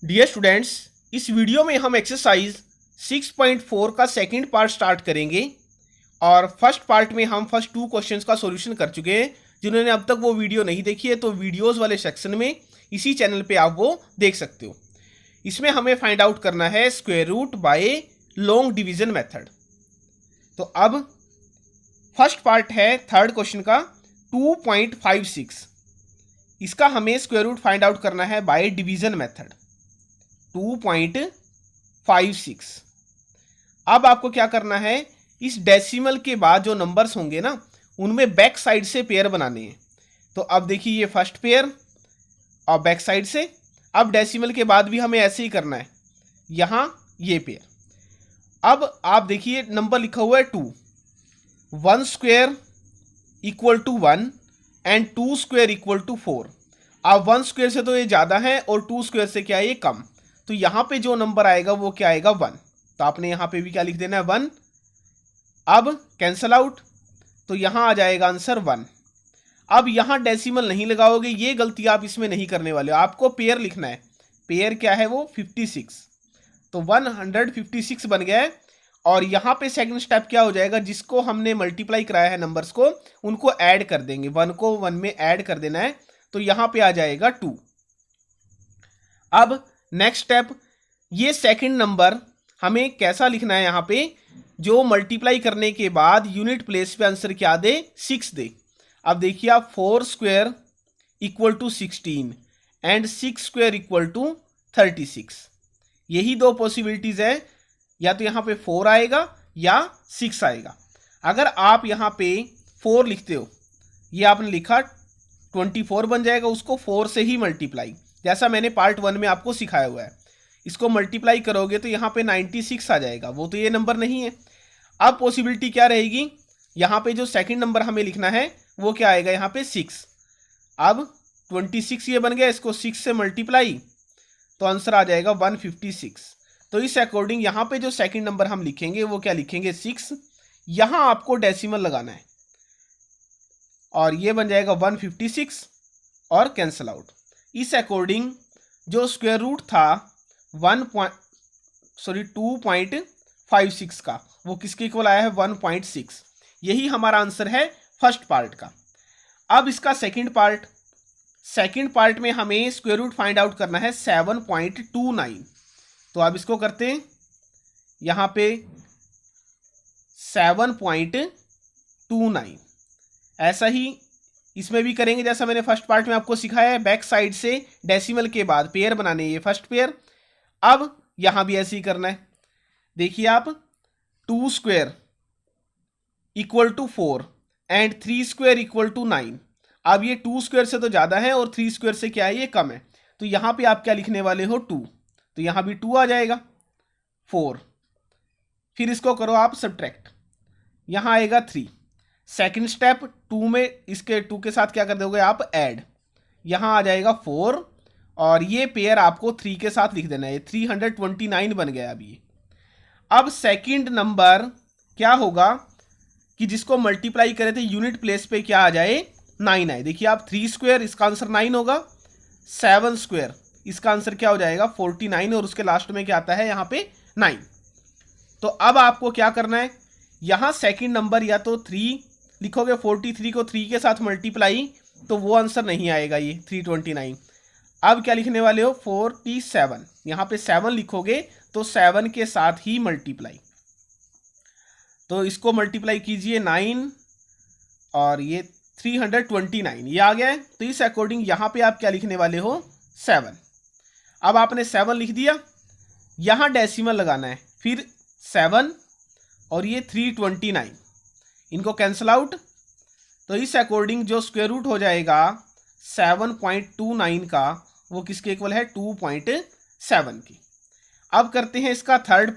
Dear students, इस video में हम एक्सरसाइज 6.4 का सेकंड पार्ट स्टार्ट करेंगे। और फर्स्ट पार्ट में हम फर्स्ट 2 क्वेश्चंस का सॉल्यूशन कर चुके हैं। जिन्होंने अब तक वो वीडियो नहीं देखी है तो वीडियोस वाले सेक्शन में इसी चैनल पे आप वो देख सकते हो। इसमें हमें फाइंड आउट करना है square root by long division method. तो अब फर्स्ट पार्ट है थर्ड क्वेश्चन का 2.56। इसका हमें स्क्वायर रूट फाइंड आउट करना है बाय डिवीजन मेथड 2.56। अब आपको क्या करना है, इस डेसिमल के बाद जो नंबर्स होंगे ना उनमें बैक साइड से पेयर बनाने हैं। तो अब देखिए ये फर्स्ट पेयर और बैक साइड से। अब डेसिमल के बाद भी हमें ऐसे ही करना है, यहां ये पेयर। अब आप देखिए नंबर लिखा हुआ है 2, 1 square equal to 1 and 2 square equal to 4। अब 1 स्क्वायर से तो ये ज़्यादा है और 2 स्क्वायर से क्या है, ये कम। तो यहाँ पे जो नंबर आएगा वो क्या आएगा, 1। तो आपने यहाँ पे भी क्या लिख देना है, 1। अब कैंसल आउट, तो यहाँ आ जाएगा आंसर 1। अब यहाँ डेसिमल नहीं लगाओगे, ये गलती आप इसमें नहीं करने वाले हो। आपको पेयर लिखना है। पेयर क्या है वो 56। तो 156 बन गया है। और यहाँ पे सेकंड स्टेप क्या हो जाएगा, जिसको हमने मल्टीप्लाई कराया है नंबर्स को उनको ऐड कर देंगे। 1 को 1 में ऐड कर देना है, तो यहाँ पे आ जाएगा 2। अब नेक्स्ट स्टेप, ये सेकंड नंबर हमें कैसा लिखना है, यहाँ पे जो मल्टीप्लाई करने के बाद यूनिट प्लेस पे आंसर क्या दे, 6 दे। अब देखिए आप 4 square equal to 16 and 6 square equal to 36। यही दो पॉसिबिलिटीज है, या तो यहाँ पे 4 आएगा या 6 आएगा। अगर आप यहाँ पे 4 लिखते हो, ये आपने लिखा 24 बन जाएगा, उसको 4 से ही मल्टीप्लाई, जैसा मैंने पार्ट 1 में आपको सिखाया हुआ है। इसको मल्टीप्लाई करोगे तो यहाँ पे 96 आ जाएगा, वो तो ये नंबर नहीं है। अब पॉसिबिलिटी क्या रहेगी, यहाँ पे जो सेकंड नंबर हमें लिखना है वो क्या आएगा, यहाँ पे 6। अब 26 ये बन गया, इसको 6 से मल्टीप्लाई, तो आंसर आ जाएगा 156। तो इस अकॉर्डिंग यहाँ पे जो सेकंड नंबर हम लिखेंगे वो क्या लिखेंगे, 6। यहाँ आपको डेसिमल लगाना है और ये बन जाएगा 156 और कैंसल आउट। इस अकॉर्डिंग जो स्क्वायर रूट था 2.56 का, वो किसके इक्वल आया है, 1.6। यही हमारा आंसर है फर्स्ट पार्ट का। अब इसका सेकंड पार्ट में हमें स्क्वायर रूट फाइंड आउट करना है 7.29। तो अब इसको करते हैं, यहां पे 7.29। ऐसा ही इसमें भी करेंगे जैसा मैंने फर्स्ट पार्ट में आपको सिखाया है, बैक साइड से डेसिमल के बाद पेयर बनाने, ये फर्स्ट पेयर। अब यहां भी ऐसे ही करना है। देखिए आप 2 square equal to 4 and 3 square equal to 9। अब ये 2 स्क्वायर से तो ज़्यादा है और 3 स्क्वायर से क्या है, ये कम है। तो यहाँ पे आप क्या लिखने वाले हो, 2। तो यहाँ भी 2 आ जाएगा, 4। फिर इसको करो आप सब्ट्रैक्ट, यहाँ आएगा 3। सेकंड स्टेप 2 में इसके 2 के साथ क्या कर दोगे आप, ऐड। यहाँ आ जाएगा 4 और ये पेयर आपको 3 के साथ लिख देना है। 329 बन गया अभी। अब सेकंड नंबर क्या होगा कि जिसको मल्टीप्लाई करे थे यूनिट प्लेस पे क्या आ जाए, 9 आए। देखिए आप 3 स्क्वायर, इसका आंसर 9 होगा। 7 स्क्वायर, इसका आंसर क्या हो जाएगा, 49, और उसके लास्ट में क्या आता है, यहाँ पे 9। तो अब आपको क्या करना है, यहाँ सेकंड नंबर या तो 3 लिखोगे, 43 को 3 के साथ मल्टीप्लाई, तो वो आंसर नहीं आएगा, ये 329। अब क्या लिखने वाले हो, 47, यहाँ पे 7 लिखोगे तो 7 के साथ ही मल्टीप्लाई। तो इसको मल्टीप्लाई कीजिए 9 और ये 329, ये आ गया है। तो इस अकॉर्डिंग यहाँ पे आप क्या लिखने वाले हो, 7। अब आपने 7 लिख दिया, यहाँ डेसिमल लगाना है, फिर 7 और ये 329, इनको कैंसल आउट। तो इस अकॉर्डिंग जो स्क्वायर रूट हो जाएगा 7.29 का, वो किसके इक्वल है, 2.7 की। अब करते हैं इसका थर्ड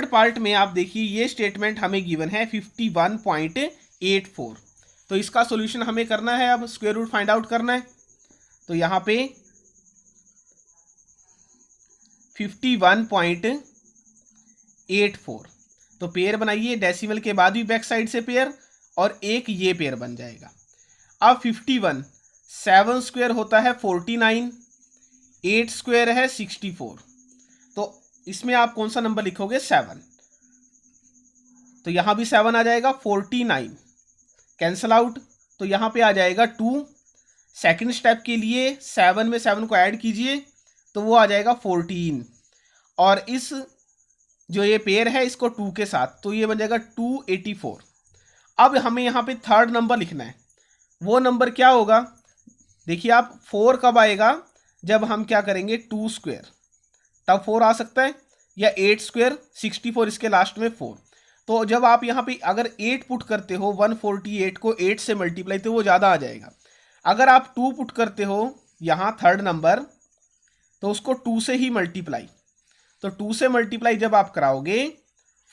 पार्ट में आप देखिए ये स्टेटमेंट हमें गिवन है 51.84। तो इसका सॉल्यूशन हमें करना है, अब स्क्वायर रूट फाइंड आउट करना है। तो यहाँ पे 51.84, तो पेयर बनाइए, डेसिमल के बाद भी बैक साइड से पेयर, और एक ये पेयर बन जाएगा। अब 51, 7 स्क्वायर होता है 49, 8 स्क्वायर है 64, तो इसमें आप कौन सा नंबर लिखोगे? 7। तो यहां भी 7 आ जाएगा। 49 कैंसल आउट, तो यहां पे आ जाएगा 2। सेकंड स्टेप के लिए 7 में 7 को ऐड कीजिए तो वो आ जाएगा 14, और इस जो ये पेयर है इसको 2 के साथ, तो ये बन जाएगा 284। अब हमें यहाँ पे थर्ड नंबर लिखना है। वो नंबर क्या होगा? देखिए आप, 4 कब आएगा? जब हम क्या करेंगे 2 स्क्वायर, तब 4 आ सकता है, या 8 स्क्वायर 64, इसके लास्ट में 4। तो जब आप यहाँ पे अगर 8 पुट करते हो 148 को 8 से मल्टीप्लाई, तो वो ज़्यादा आ जाएगा। अगर आप 2 पुट करते हो यहाँ थर्ड नंबर, तो उसको 2 से ही मल्टीप्लाई, तो 2 से मल्टीप्लाई जब आप कराओगे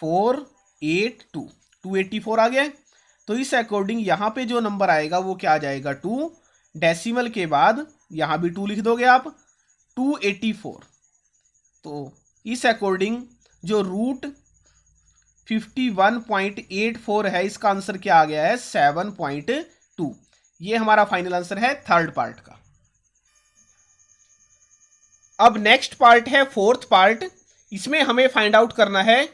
4 8 2 284 आ गया। तो इस अकॉर्डिंग यहाँ पे जो नंबर आएगा वो क्या आ जाएगा? 2, डेसिमल के बाद यहाँ भी 2 लिख दोगे आप, 284। तो इस अकॉर्डिंग जो रूट 51.84 है, इसका आंसर क्या आ गया है? 7.2। ये हमारा फाइनल आंसर है थर्ड पार्ट का। अब नेक्स्ट पार्ट है फोर्थ पार्ट। इसमें हमें फाइंड आउट करना है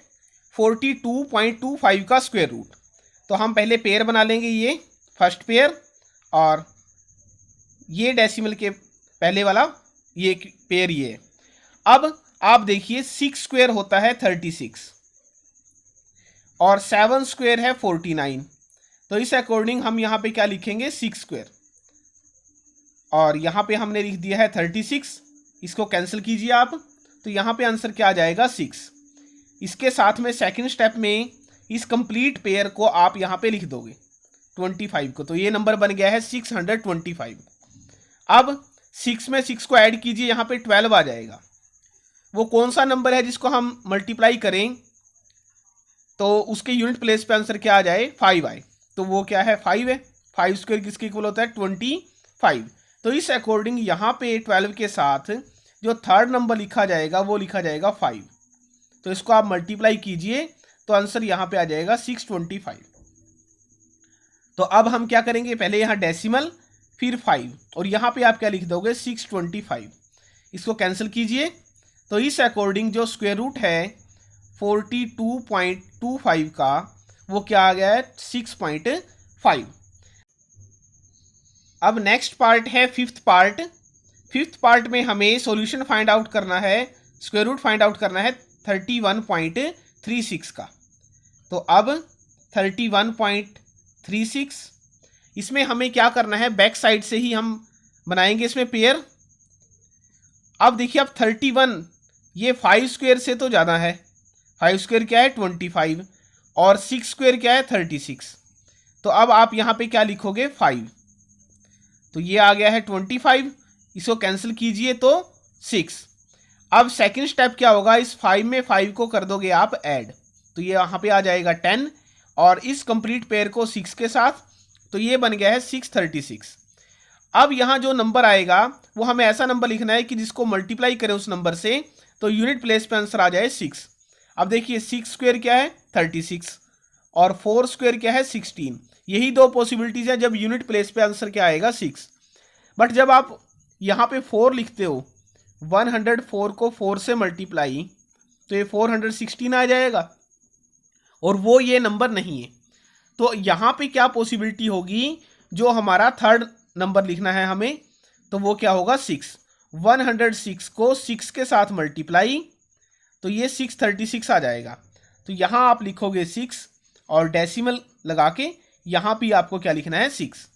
42.25 का स्क्वायर रूट। तो हम पहले पेयर बना लेंगे, ये फर्स्ट पेयर, और ये डेसिमल के पहले वाला ये पेयर ये है। अब आप देखिए 6 स्क्वायर होता है 36 और 7 स्क्वायर है 49। तो इस अकॉर्डिंग हम यहाँ पे क्या लिखेंगे? 6 स्क्वायर, और यहाँ पे हमने लिख दिया है 36। इसको कैंसिल कीजिए आप, तो यहाँ पे आंसर क्या आ जाएगा? 6। इसके साथ में सेकंड स्टेप में इस कंप्लीट पेयर को आप यहाँ पे लिख दोगे 25 को, तो ये नंबर बन गया है 625। अब 6 में 6 को ऐड कीजिए, यहाँ पे 12 आ जाएगा। वो कौन सा नंबर है जिसको हम मल्टीप्लाई करें तो उसके यूनिट प्लेस पे आंसर क्या आ जाए? 5 आए। तो वो क्या है? 5 है। 5 स्क्वायर किसके इक्वल होता है? 25। तो इस अकॉर्डिंग यहाँ पे 12 के साथ जो थर्ड नंबर लिखा जाएगा वो लिखा जाएगा 5। तो इसको आप मल्टीप्लाई कीजिए तो आंसर यहाँ पे आ जाएगा 625। तो अब हम क्या करेंगे? पहले यहाँ डेसिमल, फिर 5, और यहाँ पे आप क्या लिख दोगे? 625। इसको कैंसिल कीजिए, तो इस अकॉर्डिंग जो स्क्वायर रूट है 42.25 का वो क्या आ गया है? 6.5। अब नेक्स्ट पार्ट है फिफ्थ पार्ट। फिफ्थ पार्ट में हमें सॉल्यूशन फाइंड आउट करना है, स्क्वायर रूट फाइंड आउट करना है 31.36 का। तो अब 31.36, इसमें हमें क्या करना है? बैक साइड से ही हम बनाएंगे इसमें पेयर। अब देखिए, अब 31 ये 5 स्क्वायर से तो ज़्यादा है। 5 स्क्वायर क्या है? 25, और 6 स्क्वायर क्या है? 36। तो अब आप यहाँ पे क्या लिखोगे? 5। तो ये आ गया है 25, इसको कैंसिल कीजिए तो 6। अब सेकंड स्टेप क्या होगा? इस 5 में 5 को कर दोगे आप ऐड, तो ये यहाँ पे आ जाएगा 10, और इस कंप्लीट पेयर को 6 के साथ, तो ये बन गया है 636। अब यहाँ जो नंबर आएगा वो हमें ऐसा नंबर लिखना है कि जिसको मल्टीप्लाई करें उस नंबर से, तो यूनिट प्लेस पे आंसर आ जाए 6। अब देखिए 6 स्क्वायर क्या है? 36, और 4 स्क्वायर क्या है? 16। यही दो पॉसिबिलिटीज है जब यूनिट प्लेस पे आंसर क्या आएगा? 6। बट जब आप यहाँ पे 4 लिखते हो, 104 को 4 से मल्टीप्लाई, तो ये 416 आ जाएगा, और वो ये नंबर नहीं है। तो यहाँ पे क्या पॉसिबिलिटी होगी? जो हमारा थर्ड नंबर लिखना है हमें, तो वो क्या होगा? 6। 106 को 6 के साथ मल्टीप्लाई, तो ये 636 आ जाएगा। तो यहाँ आप लिखोगे 6, और डेसिमल लगा के यहाँ भी आपको क्या लिखना है? 6।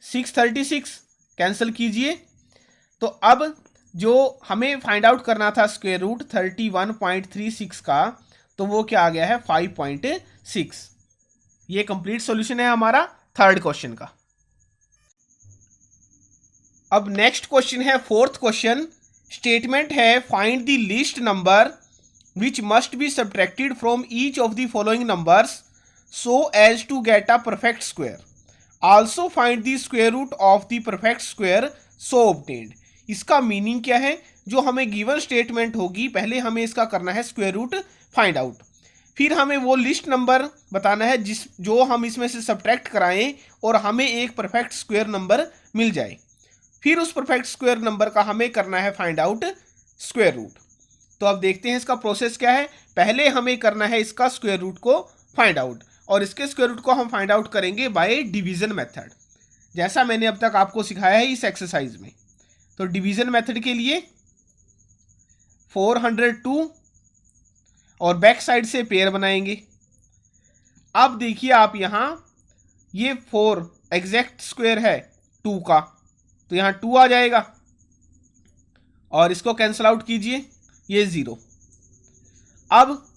636 कैंसिल कीजिए। तो अब जो हमें फाइंड आउट करना था स्क्वायर रूट 31.36 का, तो वो क्या आ गया है? 5.6। ये कंप्लीट सॉल्यूशन है हमारा थर्ड क्वेश्चन का। अब नेक्स्ट क्वेश्चन है फोर्थ क्वेश्चन। स्टेटमेंट है find the least number which must be subtracted from each of the following numbers so as to get a perfect square. Also find the square root of the perfect square so obtained. इसका meaning क्या है? जो हमें given statement होगी, पहले हमें इसका करना है स्क्वायर रूट फाइंड आउट, फिर हमें वो लिस्ट नंबर बताना है जो हम इसमें से सब्ट्रैक्ट कराएं और हमें एक परफेक्ट स्क्वायर नंबर मिल जाए। फिर उस परफेक्ट स्क्वायर नंबर का हमें करना है फाइंड आउट स्क्वायर रूट। तो अब देखते हैं इसका प्रोसेस क्या है। पहले हमें करना है इसका स्क्वायर रूट को फाइंड आउट, और इसके स्क्वायर रूट को हम फाइंड आउट करेंगे बाय डिवीजन मेथड, जैसा मैंने अब तक आपको सिखाया है इस एक्सरसाइज में। तो डिवीजन मेथड के लिए 402 और बैक साइड से पेयर बनाएंगे। अब देखिए आप यहां ये 4 एग्जैक्ट स्क्वायर है 2 का, तो यहां 2 आ जाएगा और इसको कैंसिल आउट कीजिए, ये 0। अब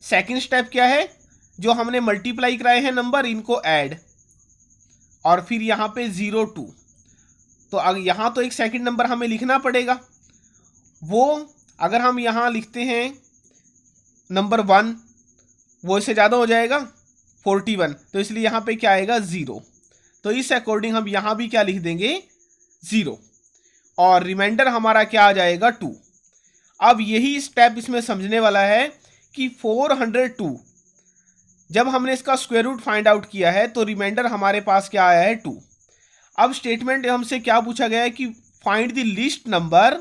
सेकंड स्टेप क्या है, जो हमने मल्टीप्लाई कराए हैं नंबर इनको ऐड, और फिर यहां पे 0 2। तो अगर यहां तो एक सेकंड नंबर हमें लिखना पड़ेगा, वो अगर हम यहां लिखते हैं नंबर 1, वो इससे ज़्यादा हो जाएगा 41, तो इसलिए यहां पे क्या आएगा 0। तो इस अकॉर्डिंग हम यहां भी क्या लिख देंगे 0, और रिमाइंडर हमारा क्या आ जाएगा 2। अब यही स्टेप इसमें समझने वाला है कि 402 जब हमने इसका स्क्वायर रूट फाइंड आउट किया है तो रिमाइंडर हमारे पास क्या आया है 2। अब स्टेटमेंट हमसे क्या पूछा गया है कि find the least number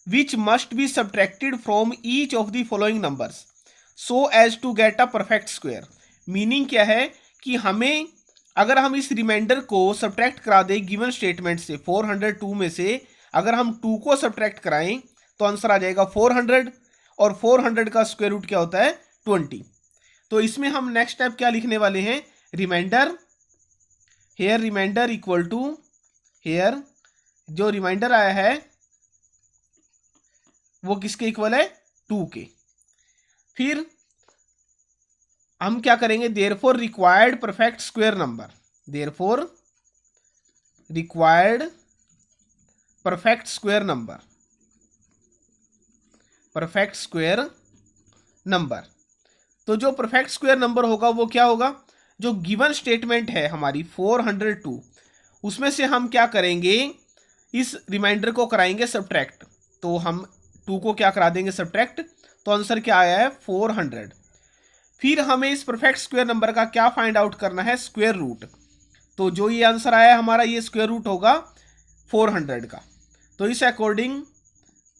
which must be subtracted from each of the following numbers so as to get a perfect square. Meaning क्या है कि हमें अगर हम इस रिमाइंडर को सब्ट्रैक्ट करा दें गिवन स्टेटमेंट से, 402 में से अगर हम 2 को सब्ट्रैक्ट कराएं तो आंसर आ जाएगा 400, और 400 का स्क्वायर रूट क्या होता है 20। तो इसमें हम नेक्स्ट स्टेप क्या लिखने वाले हैं, remainder here remainder equal to here जो रिमाइंडर आया है वो किसके इक्वल है 2 के। फिर हम क्या करेंगे, therefore required perfect square number, therefore required perfect square number, perfect square number. तो जो परफेक्ट स्क्वायर नंबर होगा वो क्या होगा, जो गिवन स्टेटमेंट है हमारी 402 उसमें से हम क्या करेंगे, इस रिमाइंडर को कराएंगे सब्ट्रैक्ट। तो हम 2 को क्या करा देंगे सब्ट्रैक्ट, तो आंसर क्या आया है 400। फिर हमें इस परफेक्ट स्क्वायर नंबर का क्या फाइंड आउट करना है, स्क्वायर रूट। तो जो ये आंसर आया हमारा ये स्क्वायर रूट होगा 400 का। तो इस अकॉर्डिंग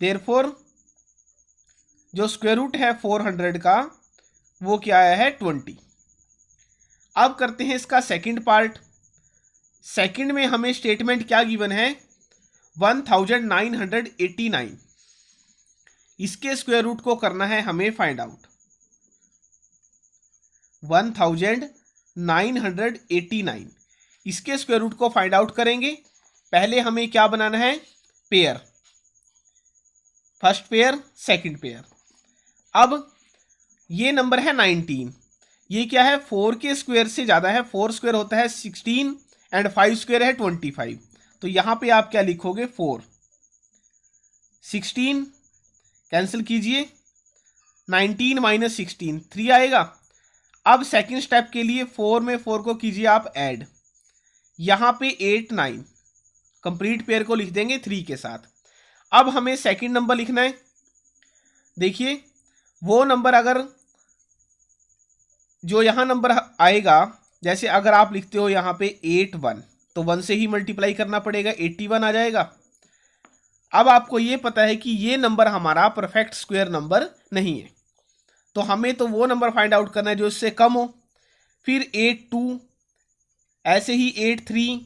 देयरफॉर जो स्क्वायर रूट है 400 का वो क्या आया है 20। अब करते हैं इसका सेकंड पार्ट। सेकंड में हमें स्टेटमेंट क्या गिवन है 1989, इसके स्क्वायर रूट को करना है हमें फाइंड आउट। 1989 इसके स्क्वायर रूट को फाइंड आउट करेंगे। पहले हमें क्या बनाना है, pair, first pair second pair. अब ये नंबर है 19, ये क्या है 4 के स्क्वायर से ज़्यादा है, 4 स्क्वायर होता है 16 एंड 5 स्क्वायर है 25। तो यहाँ पे आप क्या लिखोगे 4, 16 कैंसिल कीजिए, 19 माइनस 16 3 आएगा। अब सेकंड स्टेप के लिए 4 में 4 को कीजिए आप ऐड, यहाँ पे 8 9 कंप्लीट पेयर को लिख देंगे 3 के साथ। अब हमें सेकंड नंबर लिखना है। देखिए वो नंबर अगर जो यहाँ नंबर आएगा, जैसे अगर आप लिखते हो यहाँ पे 8 1 तो 1 से ही मल्टीप्लाई करना पड़ेगा, 81 आ जाएगा। अब आपको ये पता है कि ये नंबर हमारा परफेक्ट स्क्वायर नंबर नहीं है, तो हमें तो वो नंबर फाइंड आउट करना है जो इससे कम हो। फिर 8 2, ऐसे ही 8 3,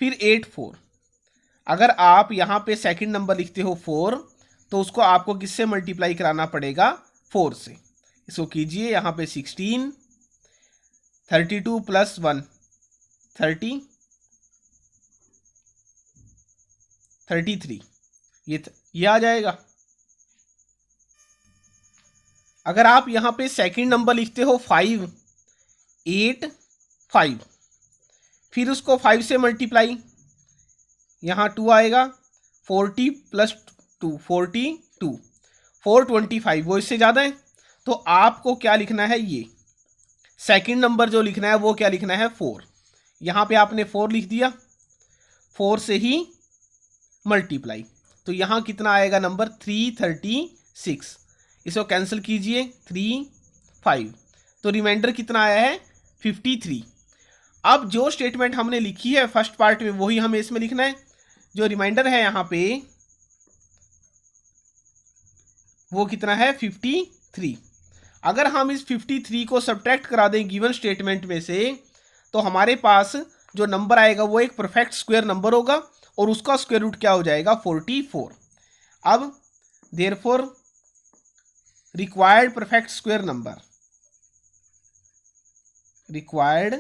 फिर 8 4। अगर आप यहाँ पे सेकंड नंबर लिखते हो 4 तो उसको आपको किससे मल्टीप्लाई कराना पड़ेगा 4 से। इसको कीजिए यहाँ पे 16, 32 प्लस 1 30, 33 ये आ जाएगा। अगर आप यहाँ पे सेकंड नंबर लिखते हो 5 8 5, फिर उसको 5 से मल्टीप्लाई, यहाँ 2 आएगा, 40 प्लस 2 42, 425 वो इससे ज़्यादा है। तो आपको क्या लिखना है, ये सेकंड नंबर जो लिखना है वो क्या लिखना है 4। यहाँ पे आपने 4 लिख दिया, 4 से ही मल्टीप्लाई, तो यहाँ कितना आएगा नंबर 336। इसको कैंसिल कीजिए 3 5, तो रिमाइंडर कितना आया है 53। अब जो स्टेटमेंट हमने लिखी है फर्स्ट पार्ट में वही हमें इसमें लिखना है। जो रिमाइंडर है यहाँ पे वो कितना है 53। अगर हम इस 53 को सब्ट्रैक्ट करा दें गिवन स्टेटमेंट में से तो हमारे पास जो नंबर आएगा वो एक परफेक्ट स्क्वायर नंबर होगा और उसका स्क्वायर रूट क्या हो जाएगा 44। अब therefore required perfect square number, required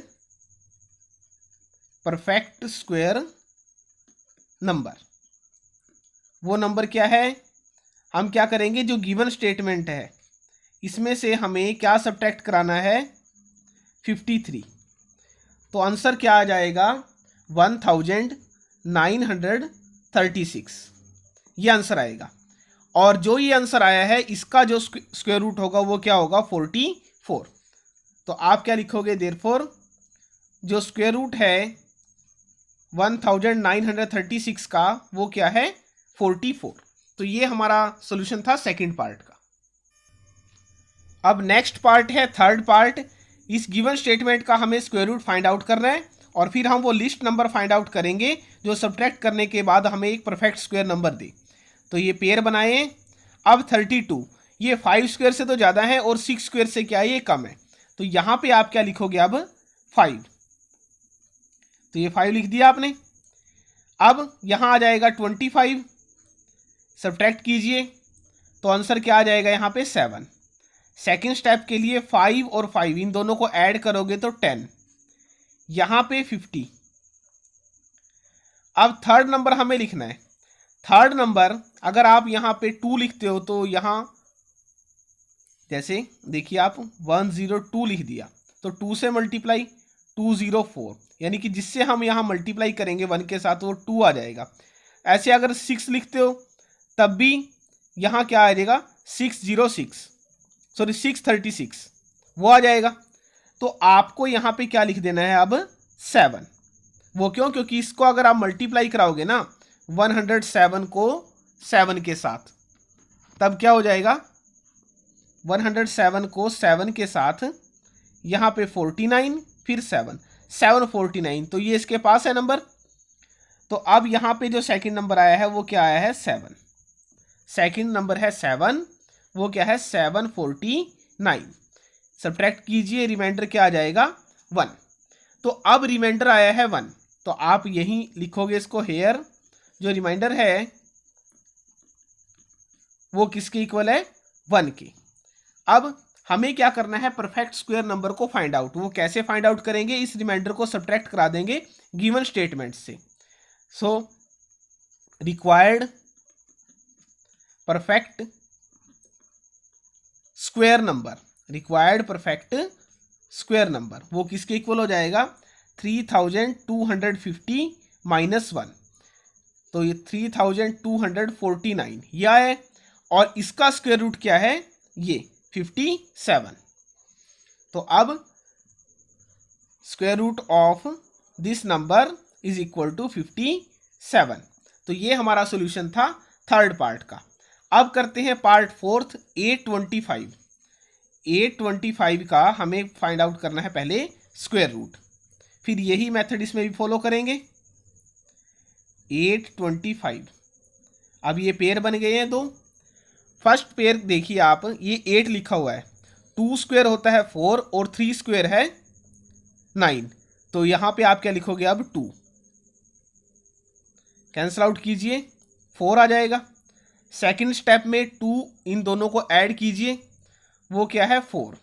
perfect square number, वो नंबर क्या है, हम क्या करेंगे जो गिवन स्टेटमेंट है इसमें से हमें क्या सब्ट्रैक्ट कराना है 53। तो आंसर क्या आ जाएगा 1936, ये आंसर आएगा। और जो ये आंसर आया है इसका जो स्क्वायर रूट होगा वो क्या होगा 44। तो आप क्या लिखोगे, देयरफॉर जो स्क्वायर रूट है 1936 का वो क्या है 44। तो ये हमारा सॉल्यूशन था सेकंड पार्ट का। अब नेक्स्ट पार्ट है थर्ड पार्ट। इस गिवन स्टेटमेंट का हमें स्क्वायर रूट फाइंड आउट करना है और फिर हम वो लिस्ट नंबर फाइंड आउट करेंगे जो सब्ट्रैक्ट करने के बाद हमें एक परफेक्ट स्क्वायर नंबर दे। तो ये पेयर बनाए। अब 32 ये 5 स्क्वायर से तो ज़्यादा है और 6 स्क्वायर से क्या है ये कम है। तो यहाँ पे आप क्या लिखोगे अब 5। तो ये 5 लिख दिया आपने। अब यहाँ आ जाएगा 25, सब्ट्रैक्ट कीजिए तो आंसर क्या आ जाएगा यहाँ पे 7। सेकेंड स्टेप के लिए 5 और 5 इन दोनों को ऐड करोगे तो 10, यहाँ पे 50। अब थर्ड नंबर हमें लिखना है। थर्ड नंबर अगर आप यहाँ पे 2 लिखते हो तो यहाँ जैसे देखिए आप 102 लिख दिया तो 2 से मल्टीप्लाई 204, यानी कि जिससे हम यहाँ मल्टीप्लाई करेंगे 1 के साथ वो 2 आ जाएगा। ऐसे अगर 6 लिखते हो तब भी यहाँ क्या आ जाएगा 636 वो आ जाएगा। तो आपको यहाँ पे क्या लिख देना है अब 7। वो क्यों, क्योंकि इसको अगर आप मल्टीप्लाई कराओगे ना 107 को 7 के साथ तब क्या हो जाएगा 107 को 7 के साथ यहाँ पे 49 फिर 749। तो ये इसके पास है नंबर। तो अब यहाँ पे जो सेकंड नंबर आया है वो क्या आया है 7। सेकंड नंबर है 7, वो क्या है 749। सब्ट्रैक्ट कीजिए, रिमाइंडर क्या आ जाएगा 1। तो अब रिमाइंडर आया है 1 तो आप यहीं लिखोगे इसको हेयर। जो रिमाइंडर है वो किसके इक्वल है 1 के। अब हमें क्या करना है परफेक्ट स्क्वायर नंबर को फाइंड आउट। वो कैसे फाइंड आउट करेंगे, इस रिमाइंडर को सब्ट्रैक्ट करा देंगे गिवन स्टेटमेंट से। So required perfect square number, required perfect square number वो किसके इक्वल हो जाएगा 3250 माइनस 1। तो ये 3249 यह है और इसका स्क्वायर रूट क्या है ये 57। तो अब square root of this number is equal to 57। तो ये हमारा सॉल्यूशन था थर्ड पार्ट का। अब करते हैं पार्ट फोर्थ 825। 825 का हमें फाइंड आउट करना है पहले स्क्वायर रूट, फिर यही मेथड इसमें भी फॉलो करेंगे। 825 अब ये पेयर बन गए हैं दो। फर्स्ट पेयर देखिए आप, ये 8 लिखा हुआ है, 2 स्क्वायर होता है 4 और 3 स्क्वायर है 9। तो यहाँ पे आप क्या लिखोगे अब 2, कैंसल आउट कीजिए 4 आ जाएगा। सेकंड स्टेप में 2 इन दोनों को ऐड कीजिए, वो क्या है 4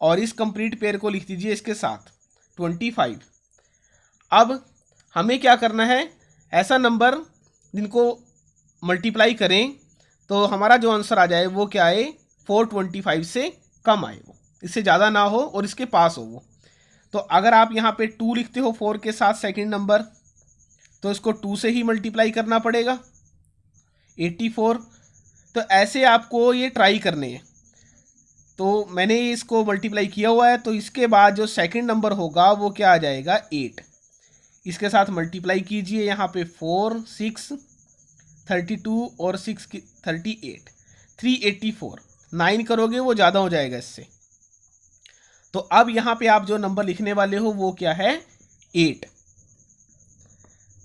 और इस कंप्लीट पेयर को लिख दीजिए इसके साथ 25। अब हमें क्या करना है, ऐसा नंबर जिनको मल्टीप्लाई करें तो हमारा जो आंसर आ जाए वो क्या आए 425 से कम आए, वो इससे ज़्यादा ना हो और इसके पास हो वो। तो अगर आप यहाँ पे 2 लिखते हो 4 के साथ सेकंड नंबर तो इसको 2 से ही मल्टीप्लाई करना पड़ेगा 84। तो ऐसे आपको ये ट्राई करने हैं। तो मैंने इसको मल्टीप्लाई किया हुआ है, तो इसके बाद जो सेकंड नंबर होगा वो क्या आ जाएगा 8। इसके साथ मल्टीप्लाई कीजिए, यहाँ पे 4 6 32 और 6 38 384। 9 करोगे वो ज़्यादा हो जाएगा इससे। तो अब यहाँ पे आप जो नंबर लिखने वाले हो वो क्या है 8।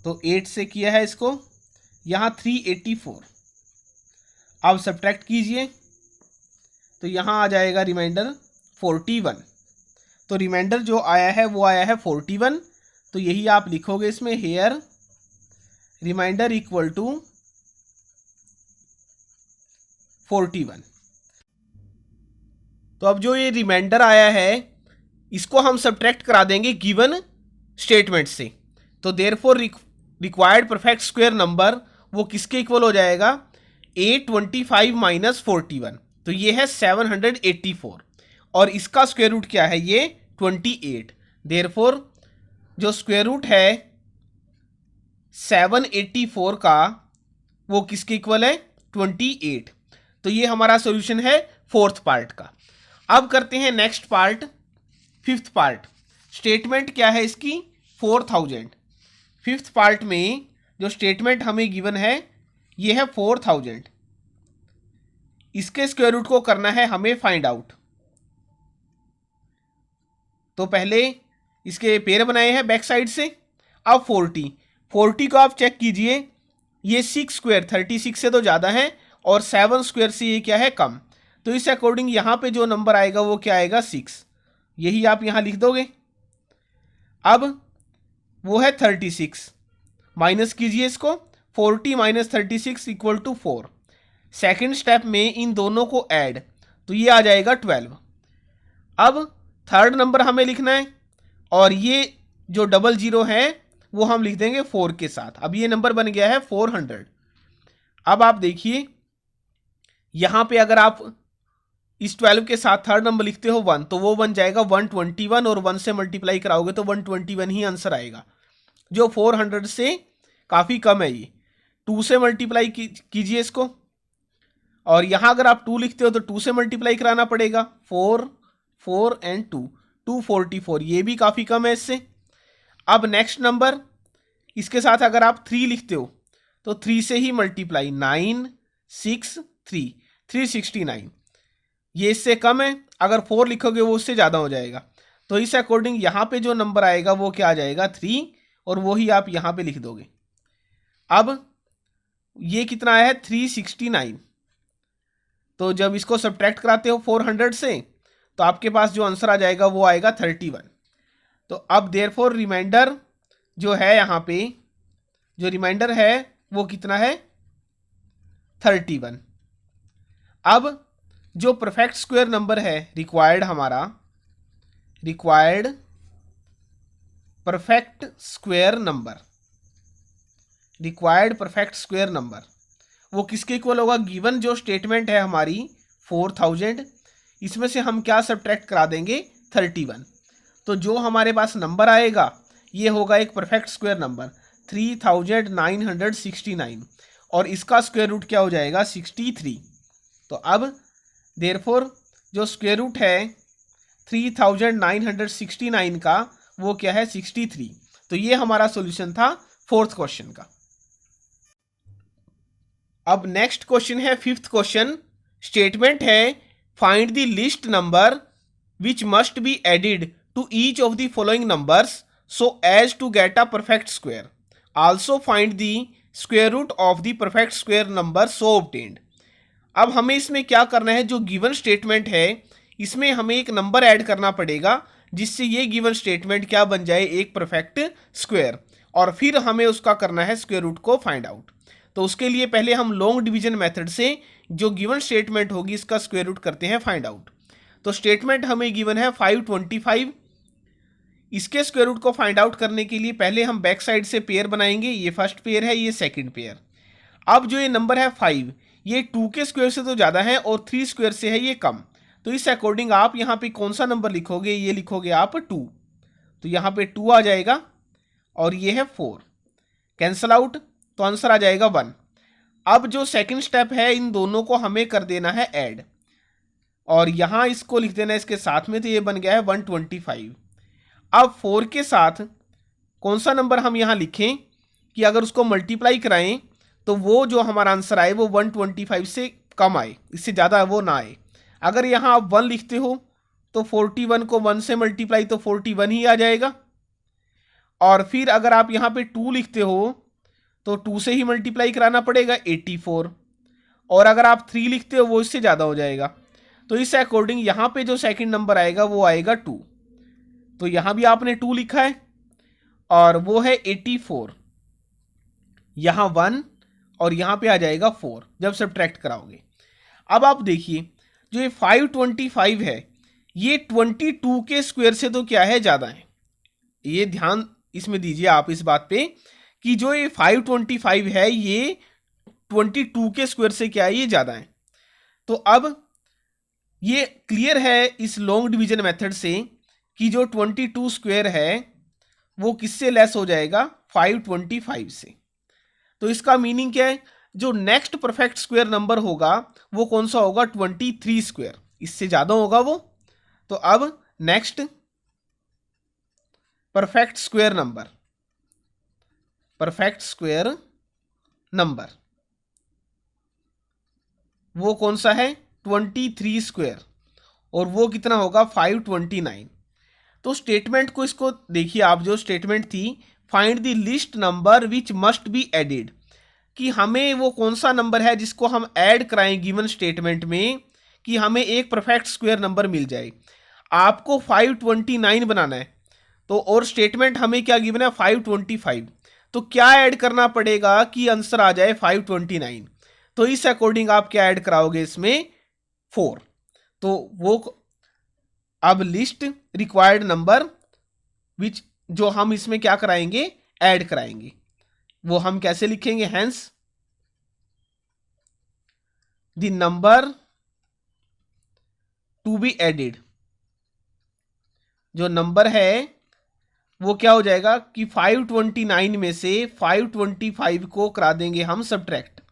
तो 8 से किया है इसको यहाँ 384। अब सब्ट्रैक्ट कीजिए तो यहाँ आ जाएगा रिमाइंडर 41। तो रिमाइंडर जो आया है वो आया है 41। तो यही आप लिखोगे इसमें, हेयर रिमाइंडर इक्वल टू 41। तो अब जो ये रिमाइंडर आया है इसको हम सब्ट्रैक्ट करा देंगे गिवन स्टेटमेंट से। तो therefore required perfect square number वो किसके इक्वल हो जाएगा, 825 माइनस 41। तो ये है 784 और इसका स्क्वायर रूट क्या है, ये 28। देयरफॉर जो स्क्वायर रूट है 784 का वो किसके इक्वल है, 28। तो ये हमारा सॉल्यूशन है फोर्थ पार्ट का। अब करते हैं next part, fifth part. Statement क्या है इसकी, 4000। फिफ्थ पार्ट में जो स्टेटमेंट हमें गिवन है ये है 4000। इसके स्क्वायर रूट को करना है हमें फाइंड आउट। तो पहले इसके पेयर बनाए हैं बैक साइड से। अब 40 को आप चेक कीजिए, ये 6 स्क्वायर 36 से तो ज़्यादा है और 7 स्क्वायर से ये क्या है, कम। तो इस अकॉर्डिंग यहाँ पे जो नंबर आएगा वो क्या आएगा, 6। यही आप यहाँ लिख दोगे। अब वो है 36, माइनस कीजिए इसको, 40 minus 36 equal to 4। Second step में इन दोनों को ऐड, तो ये आ जाएगा 12। अब थर्ड नंबर हमें लिखना है और ये जो 00 है वो हम लिख देंगे 4 के साथ। अब ये नंबर बन गया है 400। अब आप देखिए यहाँ पे अगर आप इस 12 के साथ थर्ड नंबर लिखते हो 1, तो वो बन जाएगा 121 और 1 से मल्टीप्लाई कराओगे तो 121 ही आंसर आएगा, जो 400 से काफ़ी कम है। ये 2 से मल्टीप्लाई कीजिए इसको, और यहाँ अगर आप 2 लिखते हो तो 2 से मल्टीप्लाई कराना पड़ेगा, 4 4 एंड 2 244, ये भी काफ़ी कम है इससे। अब नेक्स्ट नंबर, इसके साथ अगर आप 3 लिखते हो तो 3 से ही मल्टीप्लाई, 9 6 3 369, ये इससे कम है। अगर 4 लिखोगे वो उससे ज़्यादा हो जाएगा। तो इस अकॉर्डिंग यहाँ पे जो नंबर आएगा वो क्या आ जाएगा, 3, और वो ही आप यहाँ पे लिख दोगे। अब ये कितना आया है, 369। तो जब इसको सब्ट्रैक्ट कराते हो 400 से तो आपके पास जो आंसर आ जाएगा वो आएगा 31। तो अब देयरफॉर रिमाइंडर जो है यहाँ पे, जो रिमाइंडर है वो कितना है, 31। अब जो परफेक्ट स्क्वायर नंबर है रिक्वायर्ड, हमारा required perfect square number, required perfect square number वो किसके इक्वल होगा, गिवन जो स्टेटमेंट है हमारी 4000, इसमें से हम क्या सब्ट्रैक्ट करा देंगे, 31। तो जो हमारे पास नंबर आएगा ये होगा एक परफेक्ट स्क्वायर नंबर 3969 और इसका स्क्वायर रूट क्या हो जाएगा, 63। तो अब देयरफॉर जो स्क्वायर रूट है 3969 का वो क्या है, 63। तो ये हमारा सॉल्यूशन था फोर्थ क्वेश्चन का। अब नेक्स्ट क्वेश्चन है फिफ्थ क्वेश्चन। स्टेटमेंट है find the least number which must be added to each of the following numbers so as to get a perfect square, also find the square root of the perfect square number so obtained. अब हमें इसमें क्या करना है, जो given statement है इसमें हमें एक नंबर ऐड करना पड़ेगा जिससे ये गिवन स्टेटमेंट क्या बन जाए, एक परफेक्ट स्क्वायर, और फिर हमें उसका करना है स्क्वायर रूट को फाइंड आउट। तो उसके लिए पहले हम लॉन्ग डिवीजन मेथड से जो गिवन स्टेटमेंट होगी इसका स्क्वायर रूट करते हैं फाइंड आउट। तो स्टेटमेंट हमें गिवन है 525। इसके स्क्वायर रूट को फाइंड आउट करने के लिए पहले हम बैक साइड से पेयर बनाएंगे, ये फर्स्ट पेयर है, ये सेकंड पेयर। अब जो ये नंबर है 5, ये 2 के स्क्वायर से तो ज़्यादा है और 3 स्क्वायर से है ये कम। तो इस अकॉर्डिंग आप यहाँ पे कौन सा नंबर लिखोगे, ये लिखोगे आप 2। तो यहाँ पे 2 आ जाएगा और ये है 4, कैंसल आउट, तो आंसर आ जाएगा 1। अब जो सेकंड स्टेप है इन दोनों को हमें कर देना है ऐड, और यहाँ इसको लिख देना है इसके साथ में, तो ये बन गया है 125। अब 4 के साथ कौन सा नंबर हम यहाँ लिखें कि अगर उसको मल्टीप्लाई कराएं तो वो जो हमारा आंसर आए वो 125 से कम आए, इससे ज़्यादा वो ना आए। अगर यहाँ आप 1 लिखते हो तो 41 को 1 से मल्टीप्लाई तो 41 ही आ जाएगा, और फिर अगर आप यहाँ पे 2 लिखते हो तो 2 से ही मल्टीप्लाई कराना पड़ेगा 84, और अगर आप 3 लिखते हो वो इससे ज़्यादा हो जाएगा। तो इस अकॉर्डिंग यहाँ पे जो सेकंड नंबर आएगा वो आएगा 2। तो यहाँ भी आपने 2 लिखा है और वो है 84, यहाँ 1 और यहाँ पे आ जाएगा 4 जब सब्ट्रैक्ट कराओगे। अब आप देखिए जो ये 525 है ये 22 के स्क्वायर से तो क्या है, ज़्यादा है। ये ध्यान इसमें दीजिए आप इस बात पे कि जो ये 525 है ये 22 के स्क्वायर से क्या है, ये ज़्यादा है। तो अब ये क्लियर है इस लॉन्ग डिवीजन मेथड से कि जो 22 स्क्वायर है वो किससे लेस हो जाएगा, 525 से। तो इसका मीनिंग क्या है, जो नेक्स्ट परफेक्ट स्क्वायर नंबर होगा वो कौन सा होगा, 23 स्क्वायर, इससे ज़्यादा होगा वो। तो अब नेक्स्ट परफेक्ट स्क्वायर नंबर वो कौन सा है, 23 स्क्वायर, और वो कितना होगा, 529। तो स्टेटमेंट को इसको देखिए आप, जो स्टेटमेंट थी find the least number which must be added, कि हमें वो कौन सा नंबर है जिसको हम ऐड कराएं गिवन स्टेटमेंट में कि हमें एक परफेक्ट स्क्वायर नंबर मिल जाए। आपको 529 बनाना है, तो और स्टेटमेंट हमें क्या गिवन है, 525। तो क्या ऐड करना पड़ेगा कि आंसर आ जाए 529। तो इस अकॉर्डिंग आप क्या ऐड कराओगे इसमें, 4। तो वो अब लिस्ट रिक्वायर्ड नंबर विच जो हम इसमें क्या कराएंगे, ऐड कराएंगे, वो हम कैसे लिखेंगे, hence the number to be added, जो नंबर है वो क्या हो जाएगा कि 529 में से 525 को करा देंगे हम सब्ट्रैक्ट।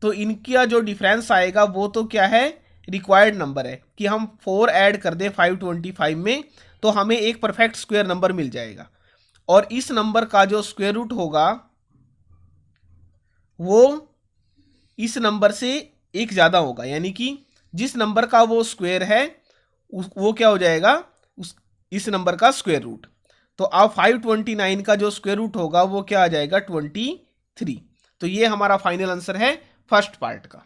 तो इनका जो डिफरेंस आएगा वो तो क्या है, रिक्वायर्ड नंबर है कि हम 4 ऐड कर दें 525 में तो हमें एक परफेक्ट स्क्वायर नंबर मिल जाएगा। और इस नंबर का जो स्क्वायर रूट होगा वो इस नंबर से एक ज़्यादा होगा, यानी कि जिस नंबर का वो स्क्वायर है वो क्या हो जाएगा, इस नंबर का स्क्वायर रूट। तो अब 529 का जो स्क्वायर रूट होगा वो क्या आ जाएगा, 23। तो ये हमारा फाइनल आंसर है फर्स्ट पार्ट का।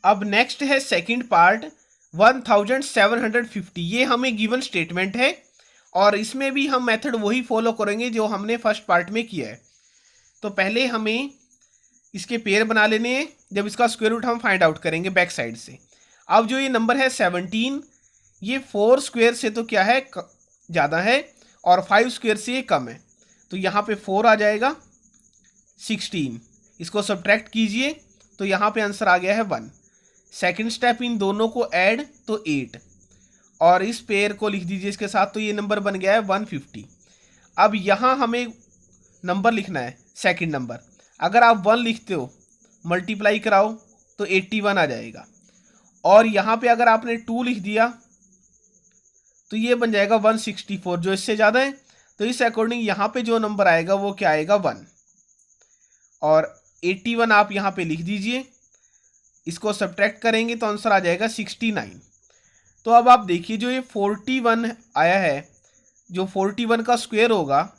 अब नेक्स्ट है सेकंड पार्ट 1750। ये हमें गिवन स्टेटमेंट है और इसमें भी हम मेथड वही फॉलो करेंगे जो हमने फर्स्ट पार्ट में किया है। तो पहले हमें इसके पेयर बना लेने हैं, जब इसका स्क्वायर रूट हम फाइंड आउट करेंगे बैक साइड से। अब जो ये नंबर है 17, ये 4 स्क्वायर से तो क्या है, ज़्यादा है, और 5 स्क्वायर से ये कम है। तो यहाँ पे 4 आ जाएगा, 16 इसको सब्ट्रैक्ट कीजिए तो यहाँ पे आंसर आ गया है 1। सेकंड स्टेप, इन दोनों को ऐड तो 8, और इस पेयर को लिख दीजिए इसके साथ, तो ये नंबर बन गया है 150। अब यहाँ हमें नंबर लिखना है सेकंड नंबर। अगर आप 1 लिखते हो मल्टीप्लाई कराओ तो 81 आ जाएगा, और यहाँ पे अगर आपने 2 लिख दिया तो ये बन जाएगा 164, जो इससे ज़्यादा है। तो इस अकॉर्डिंग यहाँ पे जो नंबर आएगा वो क्या आएगा, 1, और 81 आप यहाँ पे लिख दीजिए। इसको सब्ट्रैक्ट करेंगे तो आंसर आ जाएगा 69। तो अब आप देखिए जो ये 41 आया है, जो 41 का स्क्वायर होगा,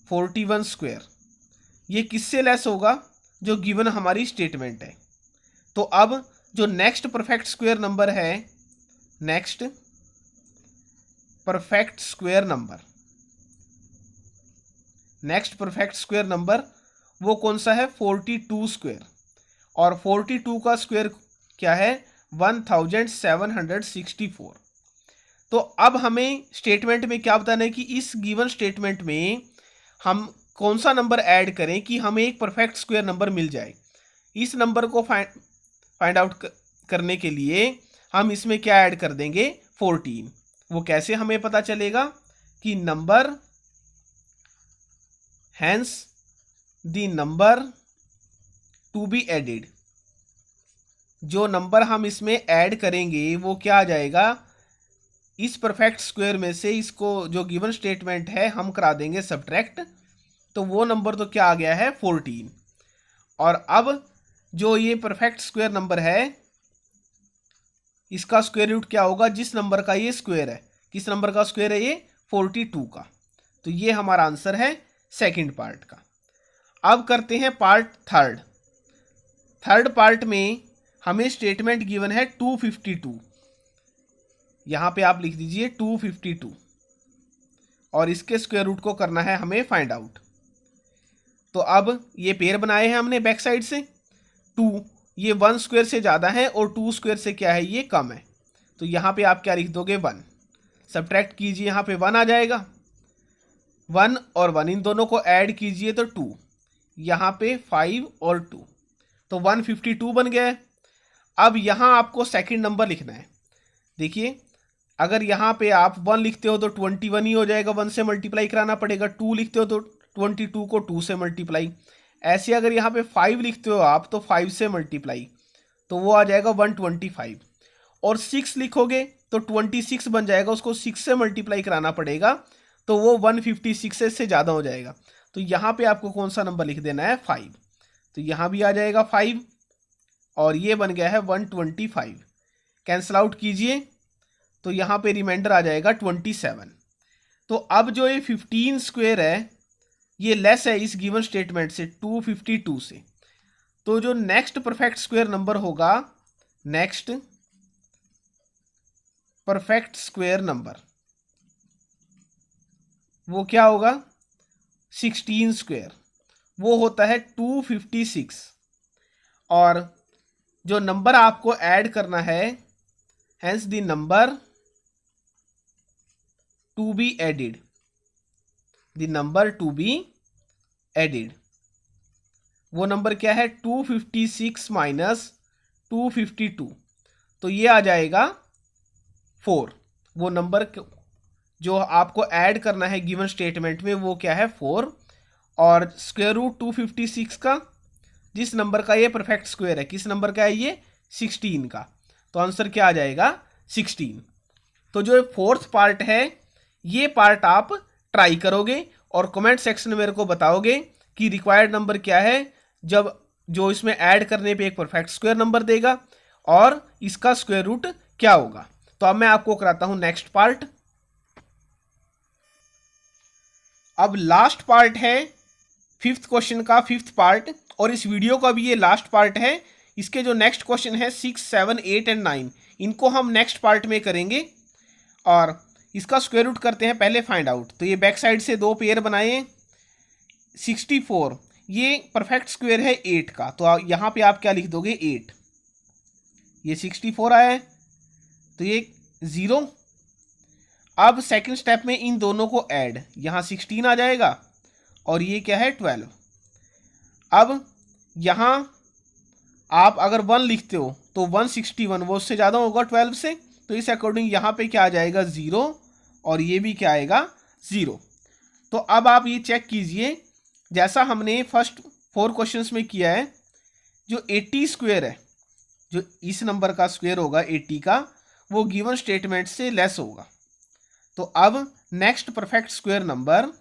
41 स्क्वायर, ये किससे लेस होगा, जो गिवन हमारी स्टेटमेंट है। तो अब जो नेक्स्ट परफेक्ट स्क्वायर नंबर है, नेक्स्ट परफेक्ट स्क्वायर नंबर वो कौन सा है, 42 स्क्वायर, और 42 का स्क्वायर क्या है, 1764। तो अब हमें स्टेटमेंट में क्या बताना है कि इस गिवन स्टेटमेंट में हम कौन सा नंबर ऐड करें कि हमें एक परफेक्ट स्क्वायर नंबर मिल जाए। इस नंबर को फाइंड आउट करने के लिए हम इसमें क्या ऐड कर देंगे, 14। वो कैसे हमें पता चलेगा कि number, hence the number to be added, जो नंबर हम इसमें ऐड करेंगे वो क्या आ जाएगा, इस परफेक्ट स्क्वायर में से इसको जो गिवन स्टेटमेंट है हम करा देंगे सब्ट्रैक्ट, तो वो नंबर तो क्या आ गया है, 14। और अब जो ये परफेक्ट स्क्वायर नंबर है इसका स्क्वायर रूट क्या होगा, जिस नंबर का ये स्क्वायर है, किस नंबर का स्क्वायर है ये, 42 का। तो ये हमारा आंसर है सेकंड पार्ट का। अब करते हैं पार्ट थर्ड। थर्ड पार्ट में हमें स्टेटमेंट गिवन है 252। यहाँ पे आप लिख दीजिए 252 और इसके स्क्वायर रूट को करना है हमें फाइंड आउट। तो अब ये पेयर बनाए हैं हमने बैक साइड से। 2 ये 1 स्क्वायर से ज़्यादा है और 2 स्क्वायर से क्या है, ये कम है। तो यहाँ पे आप क्या लिख दोगे, 1। सब्ट्रैक्ट कीजिए, यहाँ पे 1 आ जाएगा। 1 और 1 इन दोनों को ऐड कीजिए तो 2, यहाँ पे 5 और 2, तो 152 बन गया है। अब यहाँ आपको सेकंड नंबर लिखना है। देखिए अगर यहाँ पे आप 1 लिखते हो तो 21 ही हो जाएगा, 1 से मल्टीप्लाई कराना पड़ेगा। 2 लिखते हो तो 22 को 2 से मल्टीप्लाई। ऐसे अगर यहाँ पे 5 लिखते हो आप तो 5 से मल्टीप्लाई, तो वो आ जाएगा 125। और 6 लिखोगे तो 26 बन जाएगा, उसको 6 से मल्टीप्लाई कराना पड़ेगा, तो वो 156 से ज़्यादा हो जाएगा। तो यहाँ पे आपको कौन सा नंबर लिख देना है, 5। तो यहाँ भी आ जाएगा 5 और ये बन गया है 125। कैंसल आउट कीजिए तो यहाँ पे रिमाइंडर आ जाएगा 27। तो अब जो ये 15 स्क्वायर है ये लेस है इस गिवन स्टेटमेंट से, 252 से। तो जो नेक्स्ट परफेक्ट स्क्वायर नंबर होगा, नेक्स्ट परफेक्ट स्क्वायर नंबर, वो क्या होगा, 16 स्क्वायर, वो होता है 256। और जो नंबर आपको ऐड करना है, hence the number to be added, the number to be added, वो नंबर क्या है, 256 माइनस 252, तो ये आ जाएगा 4। वो नंबर जो आपको ऐड करना है गिवन स्टेटमेंट में वो क्या है, 4। और स्क्वायर रूट 256 का, जिस नंबर का ये परफेक्ट स्क्वायर है, किस नंबर का है ये, 16 का, तो आंसर क्या आ जाएगा, 16। तो जो फोर्थ पार्ट है ये पार्ट आप ट्राई करोगे और कमेंट सेक्शन में मेरे को बताओगे कि रिक्वायर्ड नंबर क्या है, जब जो इसमें ऐड करने पे एक परफेक्ट स्क्वायर नंबर देगा और इसका स्क्वायर रूट क्या होगा। तो अब मैं आपको कराता हूं नेक्स्ट पार्ट। अब लास्ट पार्ट है फिफ्थ क्वेश्चन का, फिफ्थ पार्ट, और इस वीडियो का भी ये लास्ट पार्ट है। इसके जो नेक्स्ट क्वेश्चन है 6, 7, 8 एंड 9, इनको हम नेक्स्ट पार्ट में करेंगे। और इसका स्क्वायर रूट करते हैं पहले फाइंड आउट। तो ये बैक साइड से 2 पेयर बनाए, 64 ये परफेक्ट स्क्वायर है 8 का, तो यहाँ पे आप क्या लिख दोगे, 8। ये 64 आया है तो ये 0। अब सेकंड स्टेप में इन दोनों को ऐड, यहाँ 16 आ जाएगा और ये क्या है, 12। अब यहाँ आप अगर 1 लिखते हो तो 161, वो उससे ज़्यादा होगा 12 से, तो इस अकॉर्डिंग यहाँ पे क्या आ जाएगा, 0, और ये भी क्या आएगा, 0। तो अब आप ये चेक कीजिए, जैसा हमने फर्स्ट 4 क्वेश्चंस में किया है, जो 80 स्क्वायर है, जो इस नंबर का स्क्वायर होगा 80 का, वो गिवन स्टेटमेंट से लेस होगा। तो अब next perfect square number,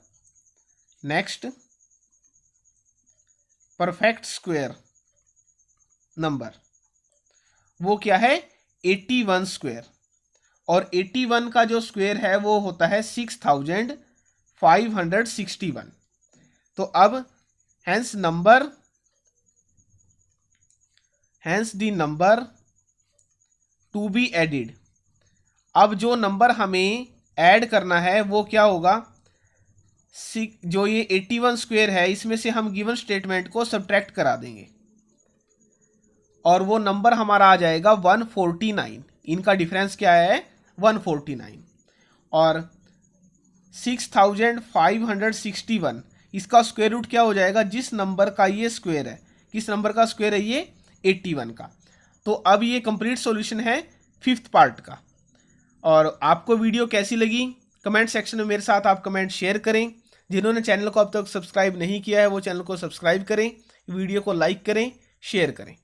next perfect square number वो क्या है, 81 स्क्वायर, और 81 का जो स्क्वायर है वो होता है 6561। तो अब hence the number to be added, अब जो नंबर हमें ऐड करना है वो क्या होगा, जो ये 81 स्क्वायर है इसमें से हम गिवन स्टेटमेंट को सब्ट्रैक्ट करा देंगे और वो नंबर हमारा आ जाएगा 149। इनका डिफरेंस क्या है, 149। और 6561 इसका स्क्वायर रूट क्या हो जाएगा, जिस नंबर का ये स्क्वायर है, किस नंबर का स्क्वायर है ये, 81 का। तो अब ये कंप्लीट सॉल्यूशन है फिफ्थ पार्ट का। और आपको वीडियो कैसी लगी कमेंट सेक्शन में मेरे साथ आप कमेंट शेयर करें। जिन्होंने चैनल को अब तक सब्सक्राइब नहीं किया है वो चैनल को सब्सक्राइब करें, वीडियो को लाइक करें, शेयर करें।